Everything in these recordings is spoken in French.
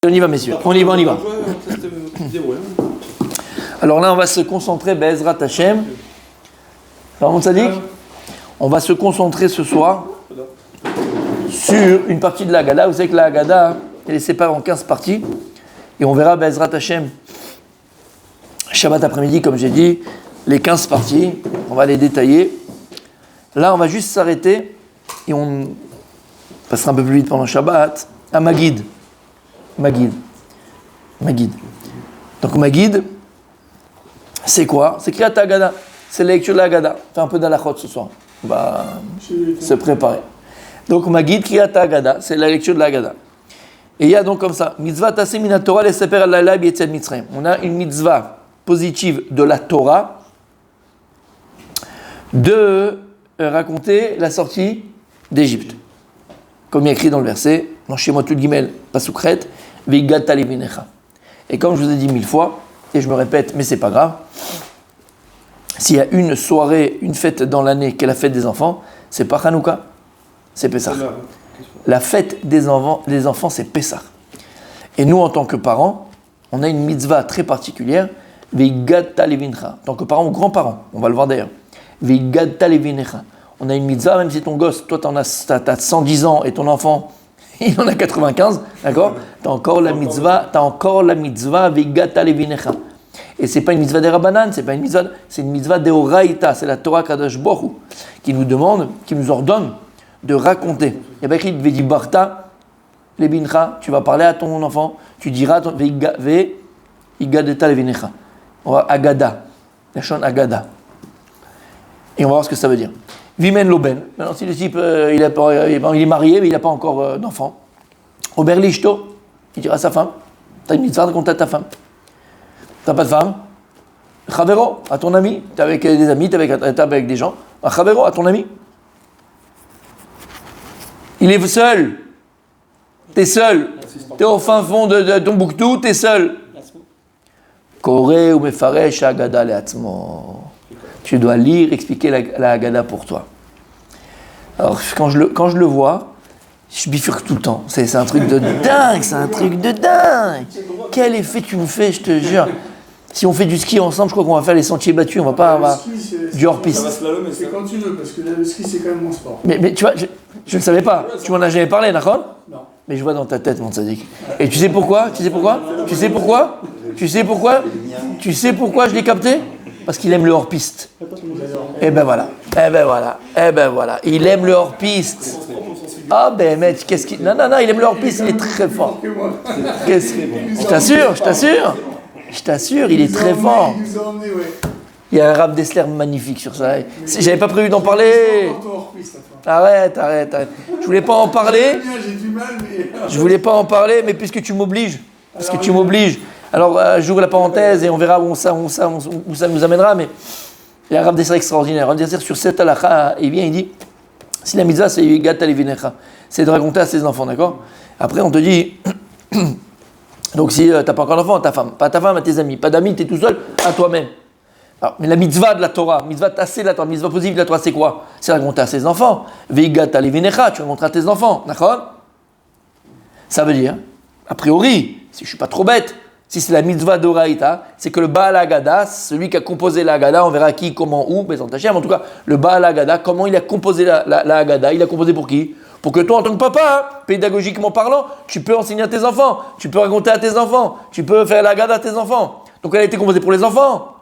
On y va, messieurs. On y va. Alors là, on va se concentrer, Be'ezrat Hashem. Ramon Sadik, on va se concentrer ce soir sur une partie de la Haggadah. Vous savez que la Haggadah, elle est séparée en 15 parties. Et on verra Be'ezrat Hashem, Shabbat après-midi, comme j'ai dit, les 15 parties. On va les détailler. Là, on va juste s'arrêter et on passera un peu plus vite pendant Shabbat à Magid. Donc Magid, c'est quoi? C'est Kriyat Haggadah. C'est la lecture de la Haggadah. On fait un peu d'halachot ce soir. On va se préparer. Donc Magid, Kriyat Haggadah, c'est la lecture de la Haggadah. Et il y a donc comme ça, mitzvah taseh min Torah leseper al laila b'yetziat Mitzrayim. On a une mitzvah positive de la Torah de raconter la sortie d'Égypte. Comme il y a écrit dans le verset, dans Shemot Yud Gimel, Pasukret, V'igata levinecha. Et comme je vous ai dit 1000 fois, et je me répète, mais c'est pas grave, s'il y a une soirée, une fête dans l'année qui est la fête des enfants, c'est pas Hanouka, c'est Pessah. La fête des enfants, c'est Pessah. Et nous, en tant que parents, on a une mitzvah très particulière, V'igata levinecha. En tant que parents ou grands-parents, on va le voir d'ailleurs. V'igata levinecha. On a une mitzvah, même si ton gosse, toi t'as 110 ans et ton enfant, il en a 95, d'accord? T'as encore la mitzvah V'igata levinecha. Et c'est pas une mitzvah des Rabbanan, c'est une mitzvah des Oraïta, c'est la Torah Kadosh Baruch Hu, qui nous demande, qui nous ordonne de raconter. Il y a pas écrit V'edibarta levincha, tu vas parler à ton enfant, tu diras V'igadeta levinecha. On va Agada, la chon Agada. Et on va voir ce que ça veut dire. Vimen Loben. Maintenant, si le type il est marié, mais il n'a pas encore d'enfant. Ober Lishto, il dira à sa femme. Tu as une mitzvah de raconter à ta femme. Tu n'as pas de femme. Chavero, à ton ami. Tu es avec des amis, tu es avec des gens. Chavero, à ton ami. Il est seul. Tu es seul. Tu es au fin fond de Tombouctou, tu es seul. Koré ou mefaresh Haggadah le'atzmo. Tu dois lire, expliquer la Haggadah pour toi. Alors, quand je le vois, je bifurque tout le temps. C'est un truc de dingue, Quel effet tu me fais, je te jure. Si on fait du ski ensemble, je crois qu'on va faire les sentiers battus, on va pas du hors-piste. C'est quand tu veux, parce que le ski, c'est quand même mon sport. Mais tu vois, je ne savais pas. Tu m'en as jamais parlé, d'accord? Non. Mais je vois dans ta tête, mon tzaddik. Et tu sais pourquoi je l'ai capté? Parce qu'il aime le hors-piste. Et ben voilà. Il aime le hors-piste. Ah ben mec, qu'est-ce qu'il... Non, il aime le hors-piste, il est très fort. Je t'assure, il est très fort. Il y a un rap d'Esler magnifique sur ça. J'avais pas prévu d'en parler. Arrête. Je voulais pas en parler, mais puisque tu m'obliges. Alors, j'ouvre la parenthèse et on verra où ça nous amènera, mais il y a un Rav Desser extraordinaire. Un Desser sur cette halakha, il vient, il dit, si la mitzvah c'est V'igata levinecha, c'est de raconter à ses enfants, d'accord? Après, on te dit, donc si t'as pas encore d'enfant, ta femme, pas ta femme, à tes amis, pas d'amis, t'es tout seul, à toi-même. Alors, mais la mitzvah de la Torah, mitzvah tassée de la Torah, mitzvah positive de la Torah, c'est quoi? C'est raconter à ses enfants. V'igata levinecha, tu raconteras à tes enfants, d'accord? Ça veut dire, a priori, si je suis pas trop bête, si c'est la mitzvah d'Oraïta, c'est que le Baal Haggadah, celui qui a composé la Haggadah, on verra qui, comment, où, mais en en tout cas, le Baal Haggadah, comment il a composé la Haggadah, il a composé pour qui? Pour que toi, en tant que papa, pédagogiquement parlant, tu peux enseigner à tes enfants, tu peux raconter à tes enfants, tu peux faire la Haggadah à tes enfants. Donc elle a été composée pour les enfants.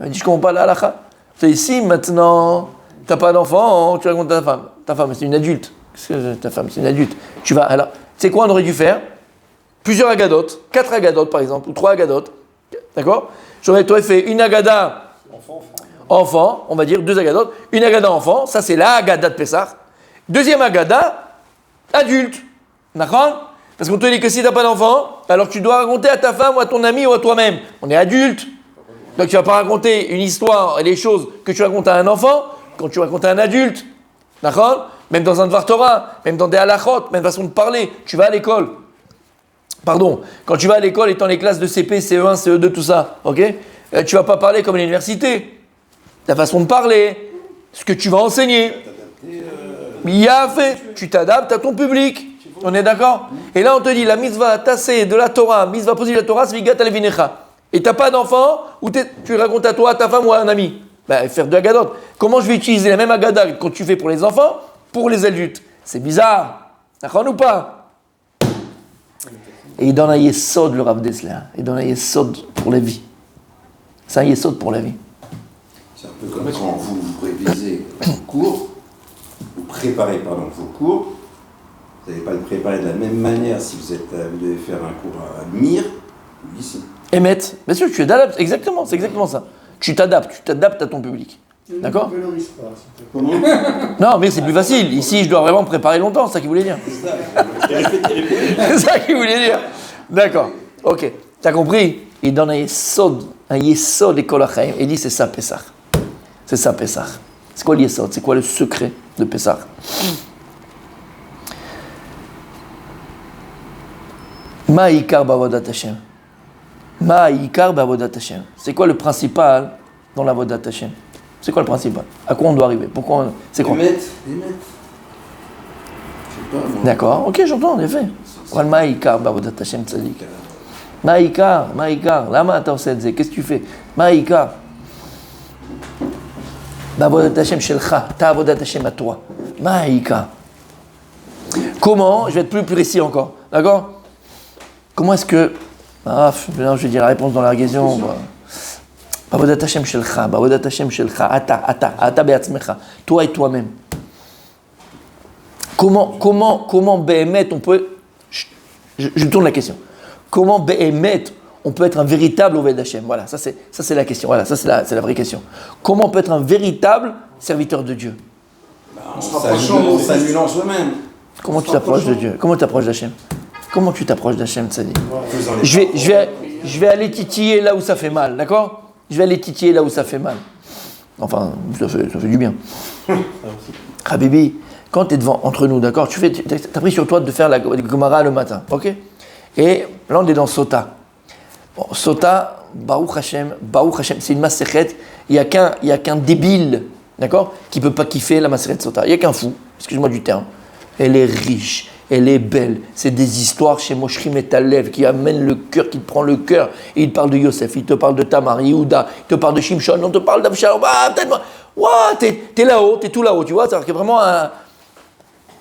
Elle dit, je ne comprends pas la halakha. C'est ici, maintenant, tu n'as pas d'enfant, tu racontes à ta femme. Ta femme, c'est une adulte. Ta femme, c'est une adulte. Tu vas, alors, tu sais quoi, on aurait dû faire? Plusieurs agadotes, 4 agadotes par exemple, ou 3 agadotes, d'accord? J'aurais fait une agada enfant, on va dire 2 agadotes, une agada enfant, ça c'est la agada de Pessah. Deuxième agada, adulte, d'accord? Parce qu'on te dit que si tu n'as pas d'enfant, alors tu dois raconter à ta femme ou à ton ami ou à toi-même. On est adulte, donc tu ne vas pas raconter une histoire et les choses que tu racontes à un enfant quand tu racontes à un adulte, d'accord? Même dans un Dvar Torah, même dans des halachot, même façon de parler, tu vas à l'école. Pardon, quand tu vas à l'école étant les classes de CP, CE1, CE2, tout ça, ok? Tu vas pas parler comme à l'université. Ta façon de parler, ce que tu vas enseigner. Il y a fait, tu t'adaptes à ton public. On est d'accord? Et là, on te dit, la mitzvah tassée de la Torah, mitzvah positive de la Torah, c'est vigat alevinecha. Et t'as pas d'enfant, ou tu racontes à toi, à ta femme ou à un ami. Ben, faire de Agadot. Comment je vais utiliser la même Agada que tu fais pour les enfants, pour les adultes? C'est bizarre. D'accord ou pas? Et il donne un yesod, le Rav Dessler. Il donne un yesod pour la vie. C'est un yesod pour la vie. C'est un peu comme quand vous révisez vos cours, vous préparez vos cours, vous n'allez pas le préparer de la même manière si vous devez faire un cours à Mir ou ici. Émet, bien sûr, tu t'adaptes, exactement, c'est exactement ça. Tu t'adaptes à ton public. D'accord? Non, mais c'est plus facile. Ici, je dois vraiment me préparer longtemps, c'est ça qu'il voulait dire. C'est ça qu'il voulait dire. D'accord, ok. T'as compris? Il donne un yesod et kolachaim, et il dit c'est ça Pessah. C'est ça Pessah. C'est quoi le yesod? C'est quoi le secret de Pessah? Ma'ikar ba'avodat Hashem. Ma'ikar ba'avodat Hashem. C'est quoi le principal dans l'avodat Hashem? C'est quoi le principal? À quoi on doit arriver? Pourquoi c'est quoi? Émet. D'accord, ok, j'entends, en effet. Quoi le ma'ikar ba'avodat Hashem tzadik? Ma'ikar, lama t'as osé dire, qu'est-ce que tu fais? Ma'ikar ba'avodat Hashem shelcha, ta avodat Hashem à toi. Ma'ikar. Comment? Je vais être plus précis encore, d'accord? Comment est-ce que... non, je vais dire la réponse dans la question. Ba'avodat Hashem shelcha, ata be'atzmecha, toi et toi-même. Comment Be'emet on peut... Je tourne la question. Comment Be'emet on peut être un véritable Oved Hashem? Voilà, ça c'est la question. Voilà, ça c'est la vraie question. Comment on peut être un véritable serviteur de Dieu? En s'annulant soi-même. Comment tu t'approches de Dieu? Comment tu t'approches d'Hachem? Comment tu t'approches d'Hachem, Tzadi? Je vais aller titiller là où ça fait mal, d'accord? Je vais aller titiller là où ça fait mal. Enfin, ça fait du bien. Habibi, quand tu es devant, entre nous, d'accord? Tu as pris sur toi de faire la Gemara le matin, ok? Et là, on est dans Sota. Bon, Sota, Baruch Hashem, c'est une Masechet. Il n'y a qu'un débile, d'accord? Qui ne peut pas kiffer la Masechet Sota. Il n'y a qu'un fou, excuse-moi du terme. Elle est riche. Elle est belle. C'est des histoires chez Moshrim et Talev qui amènent le cœur, qui te prend le cœur. Et il te parle de Yosef, il te parle de Tamar, Yehuda, il te parle de Shimshon, on te parle d'Avshalom. Ah, peut-être. Ouah, t'es là-haut, t'es tout là-haut, tu vois. C'est-à-dire qu'il y a vraiment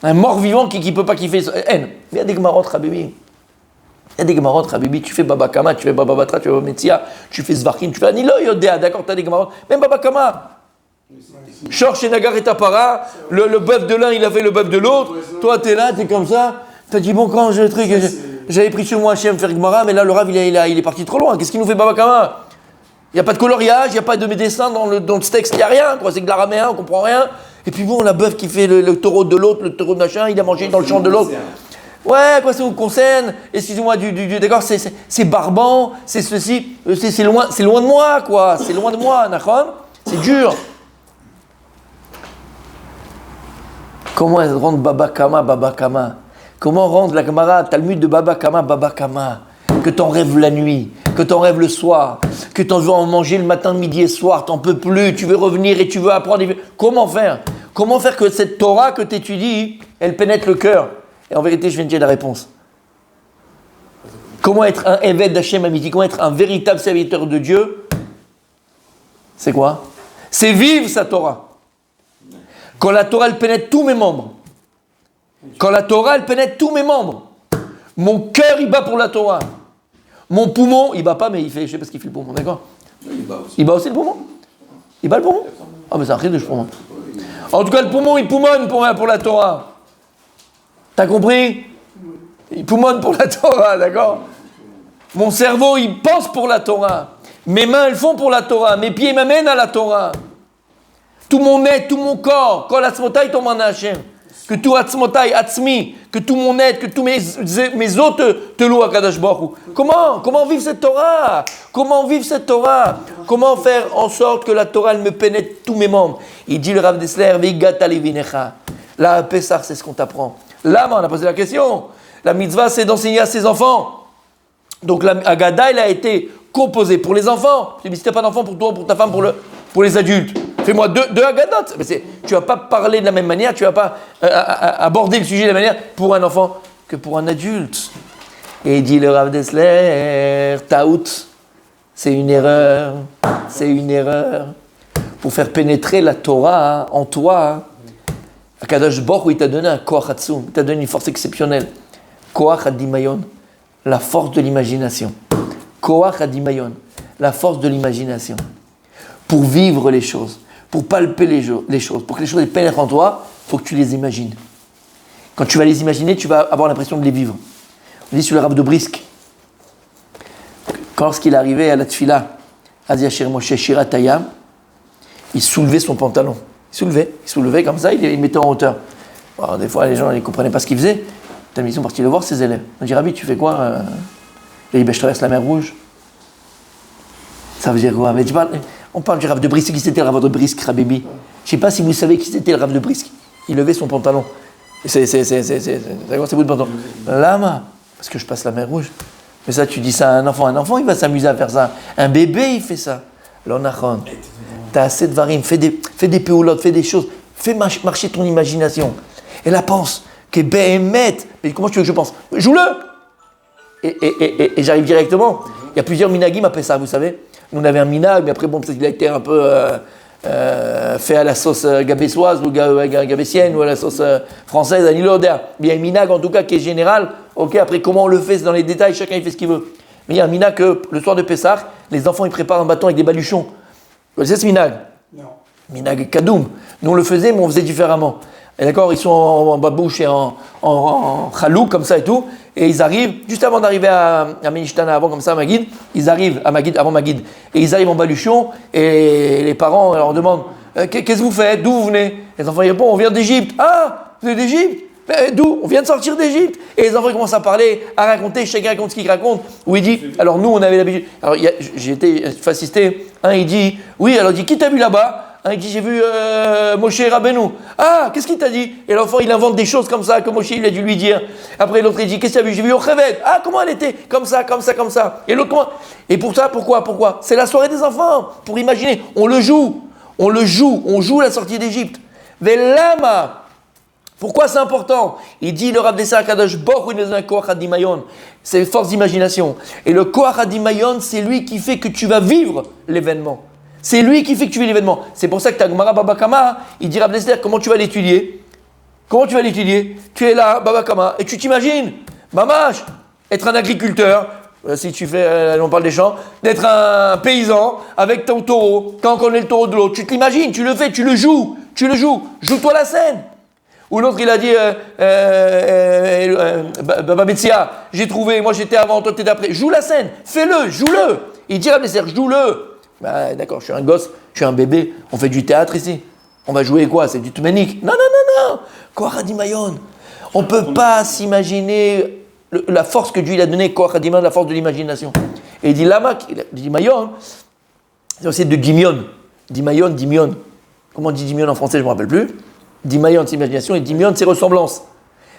un mort-vivant qui ne peut pas kiffer. Mais il y a des Gemarot, Habibi. Il y a des Gemarot, Habibi. Tu fais Baba Kama, tu fais Baba Batra, tu fais Baba Metzia, tu fais Zvarkin, tu fais Anilo Yodea. D'accord, tu as des Gemarot. Même Baba Kama. Shor chez Nagar et Tapara, le bœuf de l'un, il a fait le bœuf de l'autre. Toi, t'es là, t'es comme ça. T'as dit, bon, quand j'avais pris sur moi Hachem faire Gemara, mais là, le Rav, il est parti trop loin. Qu'est-ce qu'il nous fait Baba Kama? Il n'y a pas de coloriage, il n'y a pas de dessin dans le texte, il n'y a rien, quoi. C'est que l'araméen, on ne comprend rien. Et puis bon, la bœuf qui fait le taureau de l'autre, le taureau de machin, il a mangé dans le champ de l'autre. Ouais, quoi, ça vous concerne? Excusez-moi, d'accord, c'est barbant, c'est ceci, c'est loin de moi, quoi. C'est loin de moi, Nachon. C'est dur. Comment rendre Baba Kama? Comment rendre la Gemara Talmud de Baba Kama? Que t'en rêves la nuit, que t'en rêves le soir, que t'en veux en manger le matin, midi et soir, t'en peux plus, tu veux revenir et tu veux apprendre. Comment faire? Comment faire que cette Torah que tu étudies, elle pénètre le cœur? Et en vérité, je viens de dire la réponse. Comment être un Eved d'Hachem Amiti? Comment être un véritable serviteur de Dieu? C'est quoi? C'est vivre sa Torah. Quand la Torah, elle pénètre tous mes membres. Quand la Torah, elle pénètre tous mes membres. Mon cœur, il bat pour la Torah. Mon poumon, il bat pas, mais il fait, je sais pas ce qu'il fait le poumon, d'accord? Il bat aussi le poumon? Il bat le poumon? Ah, mais c'est un cri de poumon. En tout cas, le poumon, il poumonne pour la Torah. T'as compris? Il poumonne pour la Torah, d'accord? Mon cerveau, il pense pour la Torah. Mes mains, elles font pour la Torah. Mes pieds m'amènent à la Torah. Tout mon être, tout mon corps, Kol Atzmotai Toman Hashem. Que tout Atzmotai, Atzmi, que tout mon être, que tous mes os te louent à Kadosh Baruch Hu. Comment vivre cette Torah? Comment vivre cette Torah? Comment faire en sorte que la Torah, elle me pénètre tous mes membres? Il dit le Rav Dessler, Vigata Levinecha. Là, à Pessah, c'est ce qu'on t'apprend. Là, on a posé la question. La mitzvah, c'est d'enseigner à ses enfants. Donc la Haggadah, elle a été composée pour les enfants. Si tu n'as pas d'enfants pour toi, pour ta femme, pour les adultes. Fais-moi deux Haggadot. Tu ne vas pas parler de la même manière, tu ne vas pas aborder le sujet de la même manière pour un enfant que pour un adulte. Et il dit le Rav Dessler, Taout, c'est une erreur. Pour faire pénétrer la Torah en toi, Akadosh Baruch Hu, il t'a donné un koach hatzum, il t'a donné une force exceptionnelle. Koach hadimayon, la force de l'imagination. Koach hadimayon, la force de l'imagination. Pour vivre les choses, pour palper les choses, pour que les choses pénètrent en toi, il faut que tu les imagines. Quand tu vas les imaginer, tu vas avoir l'impression de les vivre. On dit sur le Rav de Brisk, lorsqu'il arrivait à la Tfila, Aziachir Moshe Shirat Hayam, il soulevait son pantalon. Il soulevait comme ça, il le mettait en hauteur. Alors, des fois, les gens ne comprenaient pas ce qu'il faisait. Ils sont partis le voir, ses élèves. On dit, Rabbi, tu fais quoi? Il dit, ben, je traverse la mer Rouge. Ça veut dire quoi? Mais on parle du Rav de Brisk. Qui c'était le Rav de Brisk, Rabbi? Je ne sais pas si vous savez qui c'était le Rav de Brisk. Il levait son pantalon. C'est quoi ces bouts de pantalon? Lama, parce que je passe la mer Rouge. Mais ça, tu dis ça à un enfant, il va s'amuser à faire ça. Un bébé, il fait ça. L'onachon. T'as assez de varim, fais des péoulotes, fais des choses, fais marcher ton imagination. Et là, pense que Béhémet, mais comment tu veux que je pense? Joue-le! Et j'arrive directement. Il y a plusieurs minagim après ça, vous savez. Nous, on avait un minag, mais après, bon, peut-être qu'il a été un peu fait à la sauce gabessoise ou gabessienne ou à la sauce française, à l'île-Odère. Il y a un minag, en tout cas, qui est général. Ok, après, comment on le fait, c'est dans les détails, chacun il fait ce qu'il veut. Mais il y a un minag que le soir de Pessah, les enfants ils préparent un bâton avec des baluchons. Vous connaissez ce minag? Non. Minag Kadoum. Nous on le faisait, mais on faisait différemment. Et d'accord, ils sont en babouche et en chalouk, comme ça et tout. Et ils arrivent, juste avant d'arriver à Menishtana, avant comme ça, à Magid, ils arrivent à Magid, avant Magid. Et ils arrivent en baluchon, et les parents leur demandent qu'est-ce que vous faites? D'où vous venez? Les enfants ils répondent on vient d'Égypte. Ah, vous venez d'Égypte? D'où? On vient de sortir d'Égypte. Et les enfants ils commencent à parler, à raconter, chacun raconte ce qu'il raconte. Où il dit, alors nous on avait l'habitude. Alors j'ai été assisté, un il dit, oui, alors il dit, qui t'a vu là-bas? Un il dit, j'ai vu Moshe Rabbeinu. Ah, qu'est-ce qu'il t'a dit? Et l'enfant il invente des choses comme ça que Moshe il a dû lui dire. Après l'autre il dit, qu'est-ce que t'as vu? J'ai vu Yocheved. Ah, comment elle était? Comme ça. Et l'autre comment? Et pour ça, pourquoi? C'est la soirée des enfants. Pour imaginer, on joue la sortie d'Égypte. Velama. Pourquoi c'est important? Il dit le Rav Dessler Kadosh Baruch Hu nous donne un koach hadimayon. C'est une force d'imagination. Et le koach hadimayon, c'est lui qui fait que tu vas vivre l'événement. C'est lui qui fait que tu vis l'événement. C'est pour ça que ta Gemara Baba Kama, il dit Rav Dessler, comment tu vas l'étudier? Tu es là, Baba Kama, et tu t'imagines, Mamash, être un agriculteur, si tu fais, on parle des champs, d'être un paysan avec ton taureau, quand on connaît le taureau de l'autre, tu te l'imagines, tu le fais, tu le joues, joue-toi la scène. Ou l'autre, il a dit, Baba Betsia, j'ai trouvé, moi j'étais avant, toi t'étais après. Joue la scène, fais-le, joue-le. Il dit à Blesser, joue-le. Bah, d'accord, je suis un gosse, je suis un bébé, on fait du théâtre ici. On va jouer quoi? C'est du Tmenic. Non. Koach hadimayon. On ne peut pas s'imaginer la force que Dieu il a donnée, Koach hadimayon, la force de l'imagination. Et il dit Lama, Dimayon, c'est aussi de Dimion. Dimion. Comment on dit Dimion en français, je ne me rappelle plus. Dimayon, c'est imagination, et Dimion, c'est ressemblance.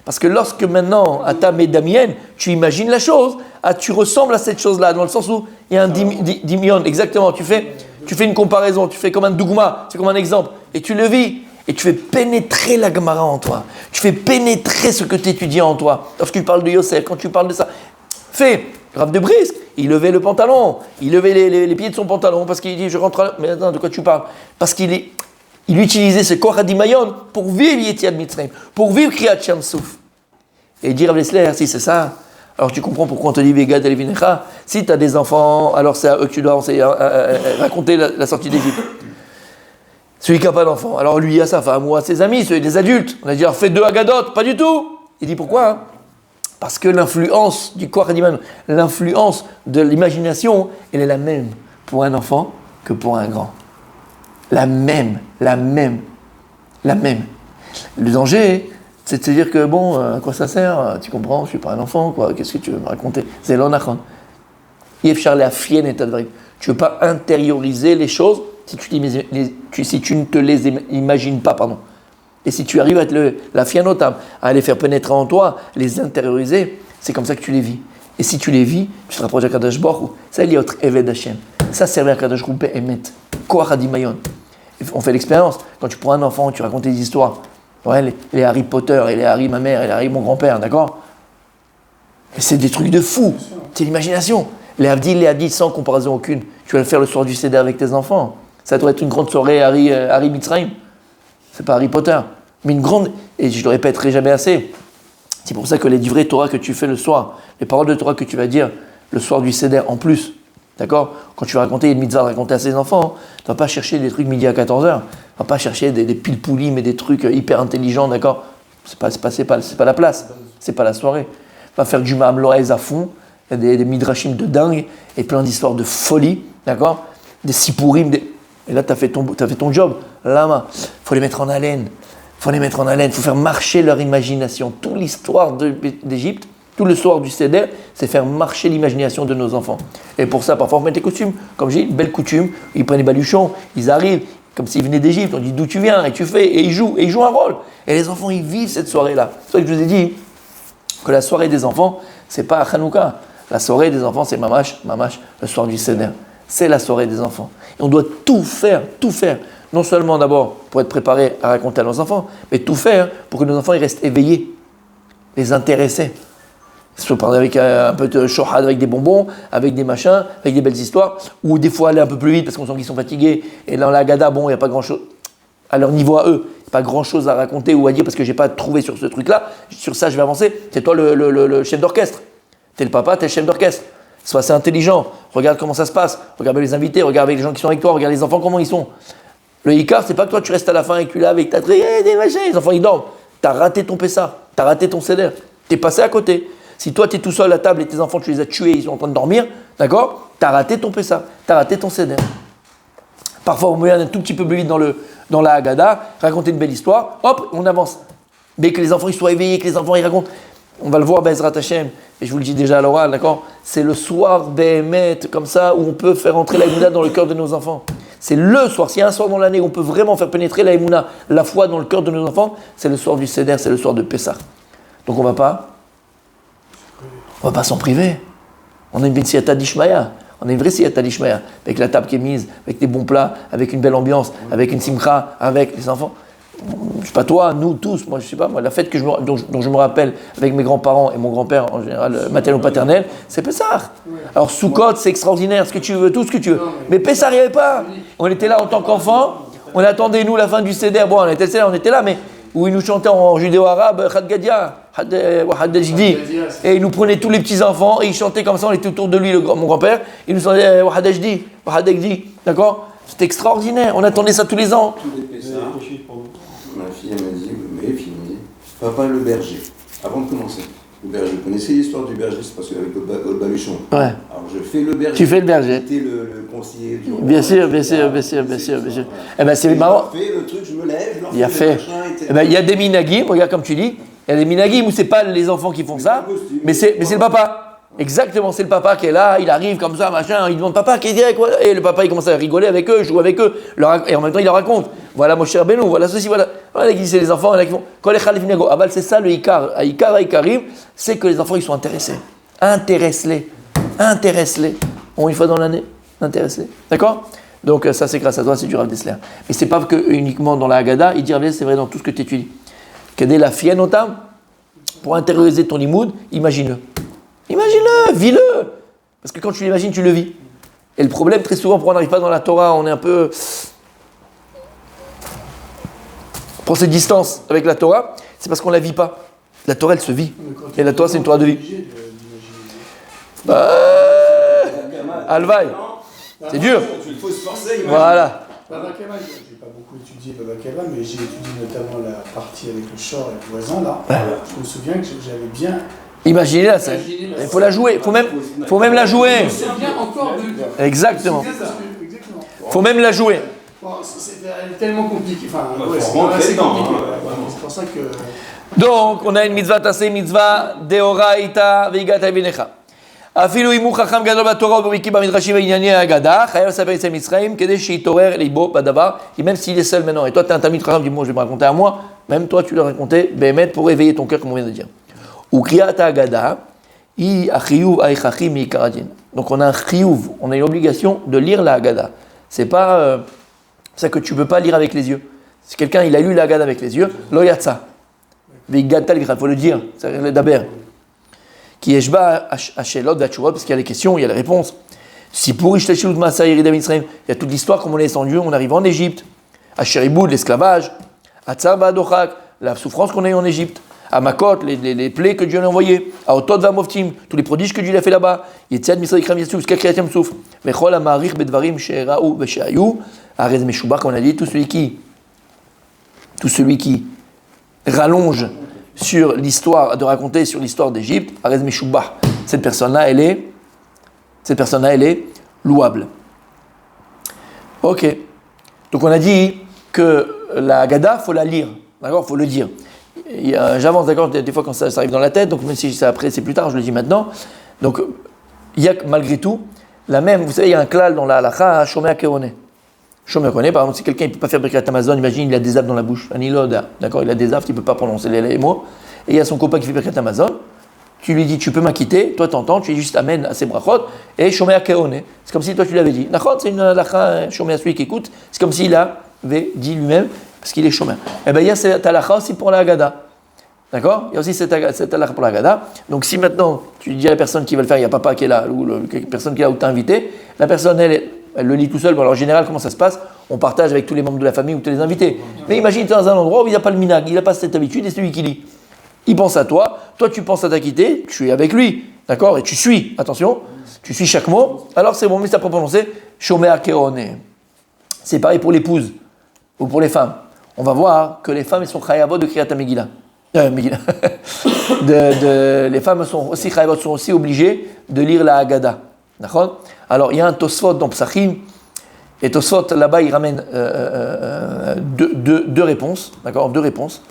Parce que lorsque maintenant, à ta médamienne, tu imagines la chose, tu ressembles à cette chose-là, dans le sens où il y a un Dimion, exactement. Tu fais une comparaison, tu fais comme un dougma, c'est comme un exemple, et tu le vis, et tu fais pénétrer la Gemara en toi. Tu fais pénétrer ce que tu étudies en toi. Lorsque tu parles de Yosef, quand tu parles de ça, fais. Rav de Brisk, il levait le pantalon, il levait les pieds de son pantalon, parce qu'il dit, je rentre mais attends, de quoi tu parles? Parce qu'il utilisait ce koach hadimayon pour vivre Yetziat Mitzrayim, pour vivre Kriyat Sham Souf. Et dire Rav Dessler, si c'est ça, alors tu comprends pourquoi on te dit Vegad Elevinecha. Si tu as des enfants, alors c'est à eux que tu dois raconter la sortie d'Égypte. Celui qui n'a pas d'enfant, alors lui à sa femme ou à ses amis, ceux des adultes, on a dit alors fais 2 Agadot, pas du tout. Il dit pourquoi? Parce que l'influence du koach hadimayon, l'influence de l'imagination, elle est la même pour un enfant que pour un grand. La même. Le danger, c'est de se dire que bon, à quoi ça sert? Tu comprends, je suis pas un enfant, quoi. Qu'est-ce que tu veux me raconter? C'est l'onachon. Tu ne veux pas intérioriser les choses si tu ne te les imagines pas, pardon. Et si tu arrives à être la fianotam, à les faire pénétrer en toi, les intérioriser, c'est comme ça que tu les vis. Et si tu les vis, tu te rapproches à Kadosh Baruch Hu. Ça, il y a autre Eved Hashem. Ça, servir à Kadosh Baruch Hu Emet. Koach hadimayon. On fait l'expérience. Quand tu prends un enfant, tu racontes des histoires. Ouais, les Harry Potter, et les Harry ma mère, et les Harry mon grand-père, d'accord? Mais c'est des trucs de fou. C'est l'imagination. Les Havdil, sans comparaison aucune. Tu vas le faire le soir du Seder avec tes enfants. Ça doit être une grande soirée Harry Mitzrayim. C'est pas Harry Potter. Mais une grande, et je ne le répéterai jamais assez. C'est pour ça que les livrets Torah que tu fais le soir, les paroles de Torah que tu vas dire le soir du Seder en plus, d'accord? Quand tu vas raconter une mitzvah, raconter à ses enfants, tu ne vas pas chercher des trucs midi à 14h. Tu ne vas pas chercher des pile-poulis, mais des trucs hyper intelligents, d'accord? C'est pas la place. C'est pas la soirée. Tu vas faire du Ma'am Loaïz à fond, des midrashim de dingue, et plein d'histoires de folie, d'accord? Des sipourim, et là, tu as fait ton job. Lama, il faut les mettre en haleine. Il faut faire marcher leur imagination. Toute l'histoire d'Égypte, tout le soir du Seder, c'est faire marcher l'imagination de nos enfants. Et pour ça, parfois, on met des costumes. Comme j'ai dit, belle coutume, ils prennent les baluchons, ils arrivent, comme s'ils venaient d'Égypte. On dit d'où tu viens, et tu fais, et ils jouent un rôle. Et les enfants, ils vivent cette soirée-là. C'est pour ça que je vous ai dit que la soirée des enfants, c'est pas à Hanouka. La soirée des enfants, c'est mamash, le soir du Seder. C'est la soirée des enfants. Et on doit tout faire. Non seulement d'abord pour être préparé à raconter à nos enfants, mais tout faire pour que nos enfants ils restent éveillés, les intéressés. Se parler avec un peu de shohad, avec des bonbons, avec des machins, avec des belles histoires, ou des fois aller un peu plus vite parce qu'on sent qu'ils sont fatigués. Et dans la Haggadah, bon, il n'y a pas grand-chose, à leur niveau à eux, il n'y a pas grand-chose à raconter ou à dire parce que je n'ai pas trouvé sur ce truc-là. Sur ça, je vais avancer. C'est toi le chef d'orchestre. Tu es le papa, tu es le chef d'orchestre. Sois assez intelligent. Regarde comment ça se passe. Regarde les invités, regarde avec les gens qui sont avec toi, regarde les enfants comment ils sont. Le Icar, c'est pas que toi tu restes à la fin et que tu l'as avec ta des machins, les enfants ils dorment. T'as raté ton Pessah, t'as raté ton Seder, t'es passé à côté. Si toi t'es tout seul à table et tes enfants tu les as tués, ils sont en train de dormir, d'accord? T'as raté ton Pessah, t'as raté ton Seder. Parfois on met un tout petit peu plus vite dans la Haggadah, raconter une belle histoire, hop, on avance. Mais que les enfants ils soient éveillés, que les enfants ils racontent. On va le voir, Bezrat Hashem, et je vous le dis déjà à l'oral, d'accord? C'est le soir Béhémet, comme ça, où on peut faire entrer la Emouna dans le cœur de nos enfants. C'est le soir. S'il y a un soir dans l'année où on peut vraiment faire pénétrer la Emouna, la foi dans le cœur de nos enfants, c'est le soir du Seder, c'est le soir de Pessah. Donc on ne va pas s'en priver. On a une siyata d'Ishmaïa. On a une vraie siyata d'Ishmaïa, avec la table qui est mise, avec des bons plats, avec une belle ambiance, avec une simcha, avec les enfants. Je ne sais pas toi, nous tous, moi je sais pas, moi la fête dont je me rappelle avec mes grands-parents et mon grand-père en général maternel ou paternel, c'est Pessah. Alors Soukot c'est extraordinaire, ce que tu veux, tout ce que tu veux. Mais Pessah n'y avait pas. On était là en tant qu'enfants, on attendait nous la fin du Seder, bon on était là, mais où ils nous chantaient en judéo-arabe, Had Gadia, Had Ajdi, et ils nous prenaient tous les petits enfants et ils chantaient comme ça, on était autour de lui, mon grand-père, il nous chantait Had Ajdi, Had Ajdi, d'accord? C'était extraordinaire, on attendait ça tous les ans. Ma fille elle m'a dit, mes filles m'ont dit, papa le berger, avant de commencer. Le berger, vous connaissez l'histoire du berger, c'est parce qu'avec le baluchon. Ouais. Alors je fais le berger. Tu fais le berger. J'étais le conseiller du roi. Bien sûr. Eh ben c'est marrant. Je fais le truc, je me lève, je leur Il a fais le fait. machin, etc. Eh ben, il y a des minagim, regarde comme tu dis, il y a des minagim où c'est pas les enfants qui font ça, mais c'est le papa. Exactement, c'est le papa qui est là, il arrive comme ça, machin, il demande papa, qu'est-ce qu'il y a quoi? Et le papa il commence à rigoler avec eux, joue avec eux, et en même temps il leur raconte. Voilà mon cher Benou, voilà ceci, voilà. Voilà qui c'est les enfants, là qui font. Abal, c'est ça le Ikar. Ikarim, c'est que les enfants ils sont intéressés. Intéresse-les. Bon, une fois dans l'année, intéresse-les. D'accord? Donc ça c'est grâce à toi, c'est du Rav Dessler. Mais c'est pas que uniquement dans la Haggadah, il dit c'est vrai dans tout ce que tu étudies. Qu'aider la fienne autant pour intérioriser ton limoud, imagine-le. Imagine-le, vis-le. Parce que quand tu l'imagines, tu le vis. Et le problème, très souvent, pourquoi on n'arrive pas dans la Torah, on est un peu... On prend cette distance avec la Torah, c'est parce qu'on ne la vit pas. La Torah, elle se vit. Et la Torah, c'est une Torah de vie. Alvaï. C'est dur. Il faut se forcer. Voilà. Baba Kamal, j'ai pas beaucoup étudié Baba Kamal, mais j'ai étudié notamment la partie avec le short et le voisin là. Je me souviens que j'avais bien... Imaginez la scène. Il faut la jouer. Il faut même la jouer. C'est bien encore de... Exactement. Exactement. Il faut même la jouer. Bon, c'est tellement compliqué. Enfin, Ouais, c'est faut assez dedans, compliqué. hein. C'est pour ça que... Donc, on a une mitzvah tassé, mitzvah deoraita veigata vinecha. אפילו אם הוא חכם גדול בתורה ובקיא במדרשים וענייני ההגדה, חייב לספר אצל מצרים כדי שיתעורר ליבו בדבר, כי même s'il est seul maintenant, et toi tu es un tamid חכם, dis moi je vais me raconter à moi, même toi tu le racontais, באמת pour éveiller ton cœur comme on vient de dire. וקריאת ההגדה היא החיוב ההכרחי מעיקר הדין. Donc on a un chiyuv, on a une obligation de lire la Haggadah. C'est pas ça que tu peux pas lire avec les yeux. Si quelqu'un il a lu la Haggadah avec les yeux, lo yatsa. Il faut le dire, c'est le daber. Qui yeshba Hashelot Vachurot, parce qu'il y a les questions, il y a les réponses. Si pour Ishtashilut Masa Yerida Mitzrayim, il y a toute l'histoire, comme on est descendu, on arrive en Égypte. Asheriboud, l'esclavage. Atzar Ba'adochak, la souffrance qu'on a eue en Égypte. À Makot, les plaies que Dieu a envoyées. À Otot Vamoftim, tous les prodiges que Dieu a fait là-bas. Yetziad Misraï Kram Yassou, jusqu'à Kriyat Yamsouf. Vechol Amarich Bedvarim She'eraou Veshe'ayou. Arez Meshubach, comme on a dit, tout celui qui rallonge sur l'histoire, de raconter sur l'histoire d'Égypte, Arez Meshubach. Cette personne-là, elle est louable. Ok. Donc on a dit que la Haggadah, il faut la lire. D'accord, il faut le dire. J'avance, d'accord, des fois quand ça arrive dans la tête, donc même si c'est après, c'est plus tard, je le dis maintenant. Donc, il y a malgré tout, la même, vous savez, il y a un klal dans la halakha, Shomea Keone. Shomea Keone, par exemple, si quelqu'un ne peut pas faire Birkat Hamazon, imagine, il a des affes dans la bouche, un iloda, d'accord, il a des affes, il ne peut pas prononcer les mots, et il y a son copain qui fait Birkat Hamazon, tu lui dis, tu peux m'acquitter, toi t'entends, tu lui dis juste amène à ses brachot, et Shomea Keone. C'est comme si toi tu l'avais dit. D'accord, c'est une halakha, Shomea, celui qui écoute, c'est comme s'il avait dit lui-même, parce qu'il est chômeur. Eh bien, il y a cette halakha aussi pour la Haggadah. D'accord? Il y a aussi cette halakha pour la Haggadah. Donc, si maintenant, tu dis à la personne qui va le faire, il y a papa qui est là, ou la personne qui est là où tu as invité, la personne, elle le lit tout seul. Bon, alors, en général, comment ça se passe? On partage avec tous les membres de la famille ou tous les invités. Mais imagine, tu es dans un endroit où il n'y a pas le minag, il n'a pas cette habitude, et c'est lui qui lit. Il pense à toi tu penses à t'acquitter, tu es avec lui. D'accord? Et tu suis, attention, tu suis chaque mot. Alors, c'est bon, mais ça peut prononcer Shomea Keone. C'est pareil pour l'épouse ou pour les femmes. On va voir que les femmes, elles sont chayavot de Kriyat Megillah. Les femmes sont aussi chayavot, sont aussi obligées de lire la Haggadah. D'accord? Alors, il y a un Tosfot dans Psachim, et Tosfot, là-bas, il ramène deux réponses, d'accord? Deux réponses,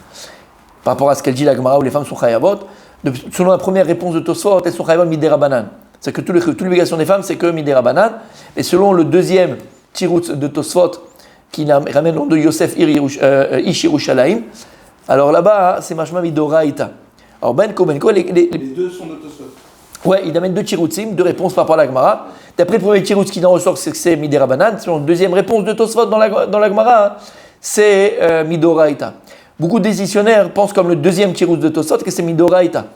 par rapport à ce qu'elle dit la Gemara, où les femmes sont chayavot. Selon la première réponse de Tosfot, elles sont chayavot midera banan. C'est que toute l'obligation des femmes, c'est que midera banan. Et selon le deuxième tirout de Tosfot, qui ramène le nom de Yosef Ish Yerushalayim. Alors là-bas, c'est Mashma Midoraïta. Alors Benko, les deux sont de Tosfot. Ouais, il amène deux tiroutzim, deux réponses par rapport à la Gemara. D'après le premier tiroutz qui en ressort, c'est que c'est Midera Banan. Selon la deuxième réponse de Tosfot dans la Gemara, c'est Midoraïta. Beaucoup de décisionnaires pensent comme le deuxième tiroutz de Tosfot que c'est Midoraïta.